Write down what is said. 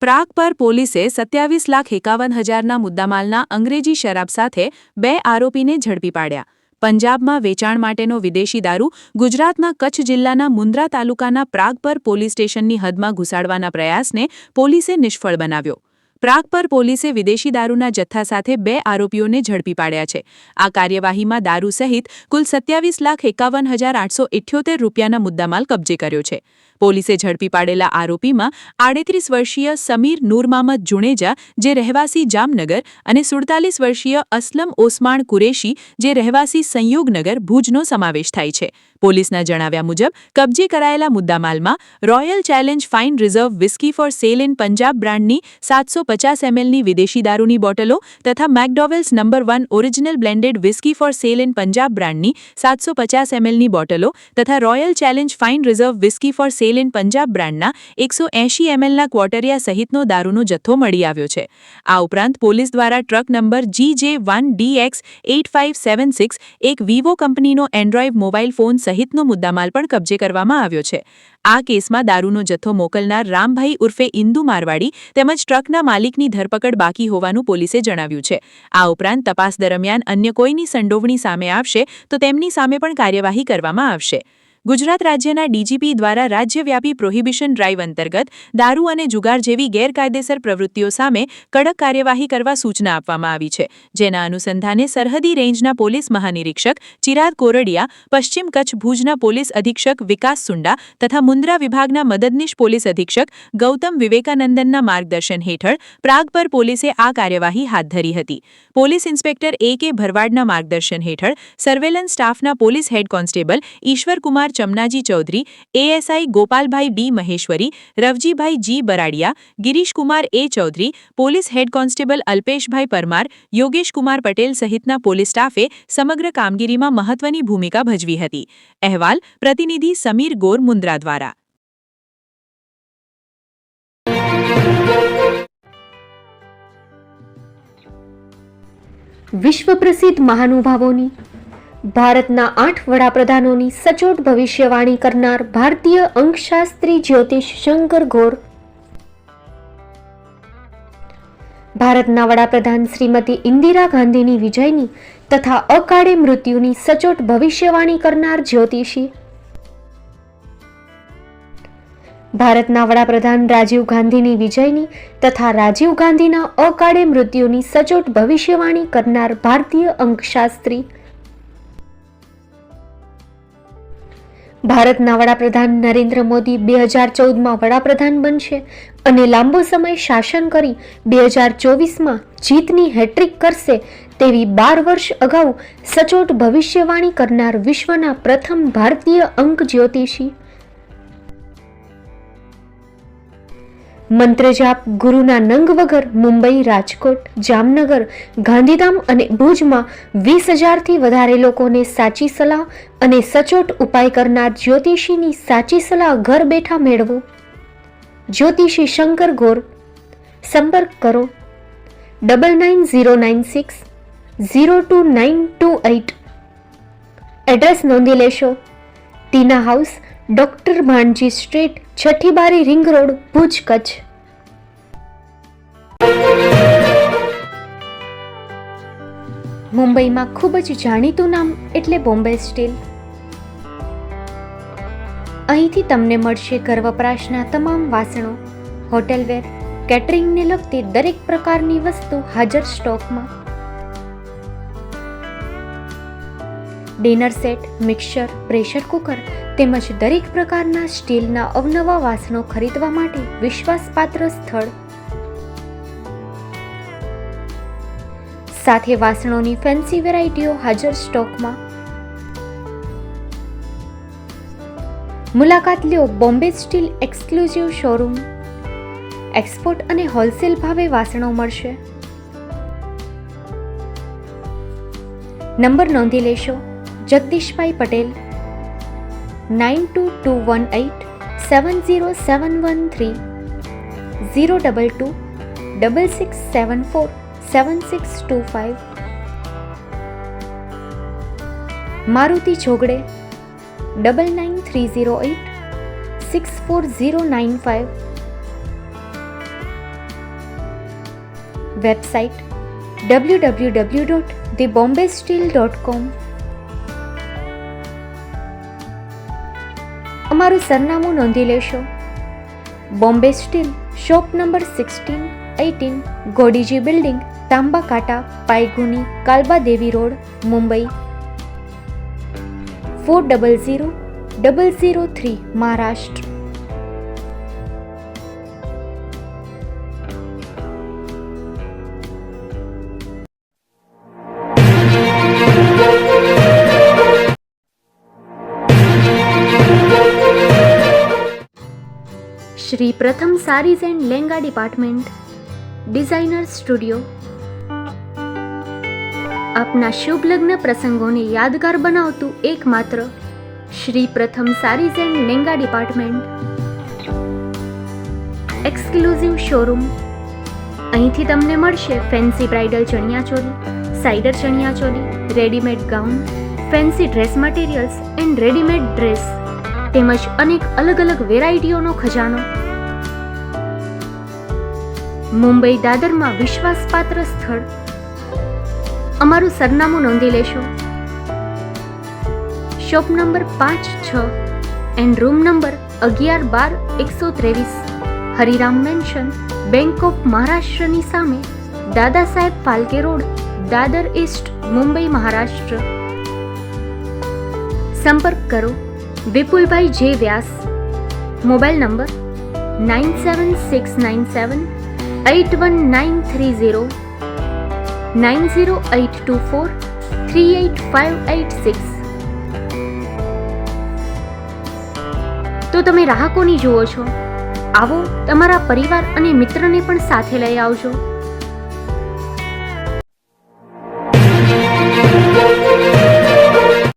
પ્રાગ પર પોલીસે 27,51,000ના મુદ્દામાલના અંગ્રેજી શરાબ સાથે 2 આરોપીને ઝડપી પાડ્યા. પંજાબમાં વેચાણ માટેનો વિદેશી દારૂ ગુજરાતના કચ્છ જિલ્લાના મુન્દ્રા તાલુકાના પ્રાગ પર પોલીસ સ્ટેશનની હદમાં ઘુસાડવાના પ્રયાસને પોલીસે નિષ્ફળ બનાવ્યો. પ્રાગ પર પોલીસે વિદેશી દારૂના જથ્થા સાથે 2 આરોપીઓને ઝડપી પાડ્યા છે. આ કાર્યવાહીમાં દારૂ સહિત કુલ 27,51,878 રૂપિયાના મુદ્દામાલ કબજે કર્યો છે. પોલીસે ઝડપી પાડેલા આરોપીમાં 38 વર્ષીય સમીર નૂર મહમદ જુણેજા, જે રહેવાસી જામનગર, અને 47 વર્ષીય અસલમ ઓસમાણ કુરેશી, જે રહેવાસી સંયોગનગર, ભુજનો સમાવેશ થાય છે. પોલીસના જણાવ્યા મુજબ કબજે કરાયેલા મુદ્દામાલમાં Royal Challenge fine reserve whisky for sale in Punjab બ્રાન્ડની 750 mlની વિદેશી દારૂની બોટલો તથા McDowell's number 1 original blended whisky for sale in Punjab બ્રાન્ડની 750 mlની બોટલો તથા Royal Challenge fine reserve whisky for sale in Punjab બ્રાન્ડના 180 mlના ક્વોટરિયા સહિતનો દારૂનો જથ્થો મળી આવ્યો છે. આ ઉપરાંત પોલીસ દ્વારા ટ્રક નંબર GJ1DX8576 એક વિવો કંપનીનો એન્ડ્રોઇડ મોબાઈલ ફોન સહિતનો મુદ્દામાલ પણ કબજે કરવામાં આવ્યો છે. આ કેસમાં દારૂનો જથ્થો મોકલનાર રામભાઈ ઉર્ફે ઇન્દુ મારવાડી તેમજ ટ્રકના માલિકની ધરપકડ બાકી હોવાનું પોલીસે જણાવ્યું છે. આ ઉપરાંત તપાસ દરમિયાન અન્ય કોઈની સંડોવણી સામે આવશે તો તેમની સામે પણ કાર્યવાહી કરવામાં આવશે. ગુજરાત રાજ્યના ડીજીપી દ્વારા રાજ્યવ્યાપી પ્રોહિબિશન ડ્રાઇવ અંતર્ગત દારૂ અને જુગાર જેવી ગેરકાયદેસર પ્રવૃત્તિઓ સામે કડક કાર્યવાહી કરવા સૂચના આપવામાં આવી છે. જેના અનુસંધાને સરહદી રેન્જના પોલીસ મહાનિરીક્ષક ચિરાગ કોરડિયા, પશ્ચિમ કચ્છ ભુજના પોલીસ અધિક્ષક વિકાસ સુંડા તથા મુન્દ્રા વિભાગના મદદનીશ પોલીસ અધિક્ષક ગૌતમ વિવેકાનંદનના માર્ગદર્શન હેઠળ પ્રાગ પર પોલીસે આ કાર્યવાહી હાથ ધરી હતી. Police inspector A.K. ભરવાડના માર્ગદર્શન હેઠળ સર્વેલન્સ સ્ટાફના police head constable Ishwarkumar Chamnaji Chaudhary, ASI Gopalbhai D. Maheshwari, Ravjibhai G. Baradiya, Girishkumar A. Chaudhary, police head constable Alpeshbhai Parmar, Yogeshkumar Patel સહિતના પોલીસ સ્ટાફે સમગ્ર કામગીરીમાં મહત્વની ભૂમિકા ભજવી હતી. અહેવાલ પ્રતિનિધિ સમીર ગોર, મુન્દ્રા દ્વારા. વિશ્વ પ્રસિદ્ધ મહાનુભાવોની, ભારતના 8 વડાપ્રધાનોની સચોટ ભવિષ્યવાણી કરનાર ભારતીય અંકશાસ્ત્રી જ્યોતિષ શંકર ગોર, ભારતના વડાપ્રધાન શ્રીમતી ઇન્દિરા ગાંધીની વિજયની તથા અકાળે મૃત્યુની સચોટ ભવિષ્યવાણી કરનાર જ્યોતિષી, ભારતના વડાપ્રધાન રાજીવ ગાંધીની વિજયની તથા રાજીવ ગાંધીના અકાળે મૃત્યુની સચોટ ભવિષ્યવાણી કરનાર ભારતીય અંકશાસ્ત્રી, ભારતના વડાપ્રધાન નરેન્દ્ર મોદી 2014માં વડાપ્રધાન બનશે અને લાંબો સમય શાસન કરી 2024માં જીતની હેટ્રિક કરશે તેવી 12 વર્ષ અગાઉ સચોટ ભવિષ્યવાણી કરનાર વિશ્વના પ્રથમ ભારતીય અંક જ્યોતિષી, મંત્રજાપ ગુરુના નંગ વગર મુંબઈ, રાજકોટ, જામનગર, ગાંધીધામ અને ભુજમાં 20,000થી વધારે લોકોને સાચી સલાહ અને સચોટ ઉપાય કરનાર જ્યોતિષીની સાચી સલાહ ઘર બેઠા મેળવો. જ્યોતિષી શંકર ગોર. સંપર્ક કરો 9909602928. એડ્રેસ નોંધી લેશો. ટીના હાઉસ, ડોક્ટર ભાણજી સ્ટ્રીટ, છઠ્ઠી બારી, રિંગ રોડ, ભુજ, કચ્છ. મુંબઈમાં ખૂબ જ જાણીતું નામ એટલે બોમ્બે સ્ટીલ. અહીંથી તમને મળશે ઘર વપરાશના તમામ વાસણો, હોટેલવેર, કેટરિંગને લગતી દરેક પ્રકારની વસ્તુ હાજર સ્ટોકમાં. Dinner set, mixer, pressure cooker તેમજ દરેક પ્રકારના સ્ટીલના અવનવા વાસણો ખરીદવા માટે વિશ્વાસપાત્ર સ્થળ. સાથે વાસણોની ફેન્સી વેરાયટીઓ હાજર સ્ટોકમાં. મુલાકાત લ્યો Bombay Steel exclusive showroom. Export અને હોલસેલ ભાવે વાસણો મળશે. નંબર નોંધી લેશો. જગદીશભાઈ પટેલ 9221870713 022 6674 7625. મારુતિ જોગડે 9930864095. Website www.thebombasteel.com. અમારું સરનામું નોંધી લેશો. Bombay Steel, shop number 16-18, Godiji building, Tamba Kanta, Paydhuni, Kalba Devi road, Mumbai 400003, Maharashtra. Shri Pratham saris and Lenga department, designer studio. આપના શુભ લગ્ન પ્રસંગોને યાદગાર બનાવતું એકમાત્ર Shri Pratham saris and Lenga department. Exclusive showroom. અહીંથી તમને મળશે fancy bridal chaniya choli, cider chaniya choli, readymade gown, fancy dress materials and readymade dress તેમજ અનેક અલગ અલગ વેરાયટીઓનો ખજાનો. મુંબઈ દાદરમાં વિશ્વાસપાત્ર સ્થળ. અમારું સરનામું નોંધી લેશો. Shop number 5-6 and room number 11-12-123, Hariram mansion, bank of મહારાષ્ટ્રની સામે, દાદા સાહેબ ફાલ્કે રોડ, દાદર ઈસ્ટ, મુંબઈ, મહારાષ્ટ્ર. સંપર્ક કરો વિપુલભાઈ જે વ્યાસ. Mobile number 9769781930, 9082438586. તો તમે રાહ કોની જુઓ છો? આવો, તમારા પરિવાર અને મિત્રને પણ સાથે લઈ આવજો.